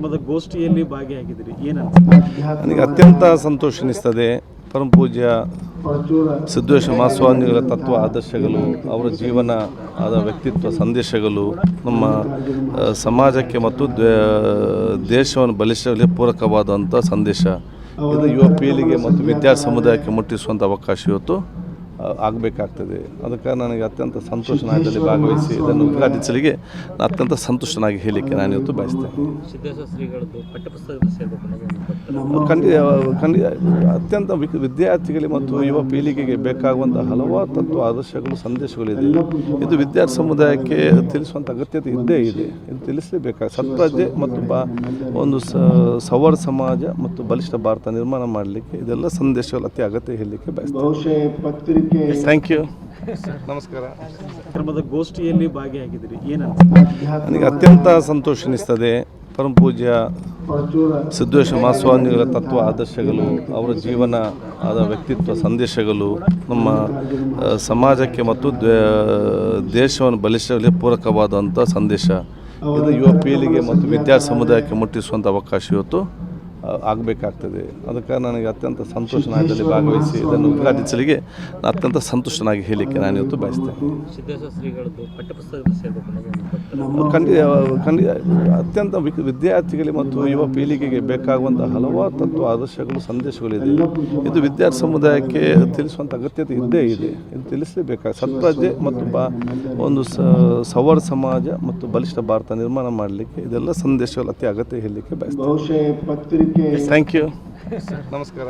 ಕಾರ್ಯಕ್ರಮದ ಗೋಷ್ಠಿಯಲ್ಲಿ ಭಾಗಿಯಾಗಿದ್ದೀರಿ, ನನಗೆ ಅತ್ಯಂತ ಸಂತೋಷ ಅನಿಸ್ತದೆ. ಪರಮ ಪೂಜ್ಯ ಸಿದ್ದೇಶ್ವರ ಮಹಾಸ್ವಾಮಿಗಳ ತತ್ವ ಆದರ್ಶಗಳು, ಅವರ ಜೀವನ ಆದ ವ್ಯಕ್ತಿತ್ವ ಸಂದೇಶಗಳು ನಮ್ಮ ಸಮಾಜಕ್ಕೆ ಮತ್ತು ದೇಶವನ್ನು ಬಲಿಷ್ಠ ಪೂರಕವಾದಂಥ ಸಂದೇಶ ಇದು ಯುವ ಪೀಳಿಗೆ ಮತ್ತು ವಿದ್ಯಾರ್ಥಿ ಸಮುದಾಯಕ್ಕೆ ಮುಟ್ಟಿಸುವಂಥ ಅವಕಾಶ ಇವತ್ತು ಆಗಬೇಕಾಗ್ತದೆ. ಅದಕ್ಕೆ ನನಗೆ ಅತ್ಯಂತ ಸಂತೋಷನಾದಲ್ಲಿ ಭಾಗವಹಿಸಿ ಇದನ್ನು ಉದ್ಘಾಟಿಸಲಿಕ್ಕೆ ಅತ್ಯಂತ ಸಂತುಷ್ಟನಾಗಿ ಹೇಳಲಿಕ್ಕೆ ನಾನು ಇವತ್ತು ಬಯಸ್ತೇನೆ. ಖಂಡಿತ ಅತ್ಯಂತ ವಿದ್ಯಾರ್ಥಿಗಳಿಗೆ ಮತ್ತು ಯುವ ಪೀಳಿಗೆಗೆ ಬೇಕಾಗುವಂಥ ಹಲವಾರು ತತ್ವ ಆದರ್ಶಗಳು ಸಂದೇಶಗಳಿದೆ. ಇದು ವಿದ್ಯಾರ್ಥಿ ಸಮುದಾಯಕ್ಕೆ ತಿಳಿಸುವಂಥ ಅಗತ್ಯತೆ ಇದ್ದೇ ಇದೆ. ಇದು ತಿಳಿಸಲೇಬೇಕಾಗ ಸತ್ಪ್ರಜ್ಞೆ ಮತ್ತು ಒಂದು ಸವರ್ ಸಮಾಜ ಮತ್ತು ಬಲಿಷ್ಠ ಭಾರತ ನಿರ್ಮಾಣ ಮಾಡಲಿಕ್ಕೆ ಇದೆಲ್ಲ ಸಂದೇಶಗಳು ಅತಿ ಅಗತ್ಯ ಹೇಳಲಿಕ್ಕೆ ಬಯಸ್ತೇನೆ. ಥ್ಯಾಂಕ್ ಯು, ನಮಸ್ಕಾರ. ಕಾರ್ಯಕ್ರಮದ ಗೋಷ್ಠಿಯಲ್ಲಿ ಭಾಗಿಯಾಗಿದ್ದೀರಿ, ನನಗೆ ಅತ್ಯಂತ ಸಂತೋಷ ಅನಿಸ್ತದೆ. ಪರಮ ಪೂಜ್ಯ ಸಿದ್ದೇಶ್ವರ ಮಹಾಸ್ವಾಮಿಗಳ ತತ್ವ ಆದರ್ಶಗಳು, ಅವರ ಜೀವನ ಆದ ವ್ಯಕ್ತಿತ್ವ ಸಂದೇಶಗಳು ನಮ್ಮ ಸಮಾಜಕ್ಕೆ ಮತ್ತು ದೇಶವನ್ನು ಬಲಿಷ್ಠ ಪೂರಕವಾದಂಥ ಸಂದೇಶ ಇದು ಯುವ ಪೀಳಿಗೆ ಮತ್ತು ವಿದ್ಯಾರ್ಥಿ ಸಮುದಾಯಕ್ಕೆ ಮುಟ್ಟಿಸುವಂಥ ಅವಕಾಶ ಇವತ್ತು ಆಗಬೇಕಾಗ್ತದೆ. ಅದಕ್ಕೆ ನನಗೆ ಅತ್ಯಂತ ಸಂತೋಷನಾದಲ್ಲಿ ಭಾಗವಹಿಸಿ ಇದನ್ನು ಉದ್ಘಾಟಿಸಲಿಕ್ಕೆ ಅತ್ಯಂತ ಸಂತುಷ್ಟನಾಗಿ ಹೇಳಲಿಕ್ಕೆ ನಾನು ಇವತ್ತು ಬಯಸ್ತೇನೆ. ಖಂಡಿತ ಅತ್ಯಂತ ವಿದ್ಯಾರ್ಥಿಗಳಿಗೆ ಮತ್ತು ಯುವ ಪೀಳಿಗೆಗೆ ಬೇಕಾಗುವಂಥ ಹಲವಾರು ತತ್ವ ಆದರ್ಶಗಳು ಸಂದೇಶಗಳಿದೆ. ಇದು ವಿದ್ಯಾರ್ಥಿ ಸಮುದಾಯಕ್ಕೆ ತಿಳಿಸುವಂಥ ಅಗತ್ಯತೆ ಇದ್ದೇ ಇದೆ. ಇದು ತಿಳಿಸಲೇಬೇಕಾಗ ಸತ್ಪ್ರಜ್ಞೆ ಮತ್ತು ಒಂದು ಸವರ್ ಸಮಾಜ ಮತ್ತು ಬಲಿಷ್ಠ ಭಾರತ ನಿರ್ಮಾಣ ಮಾಡಲಿಕ್ಕೆ ಇದೆಲ್ಲ ಸಂದೇಶಗಳು ಅತಿ ಅಗತ್ಯ ಹೇಳಲಿಕ್ಕೆ ಬಯಸ್ತೇನೆ. ಥ್ಯಾಂಕ್ ಯು, ನಮಸ್ಕಾರ.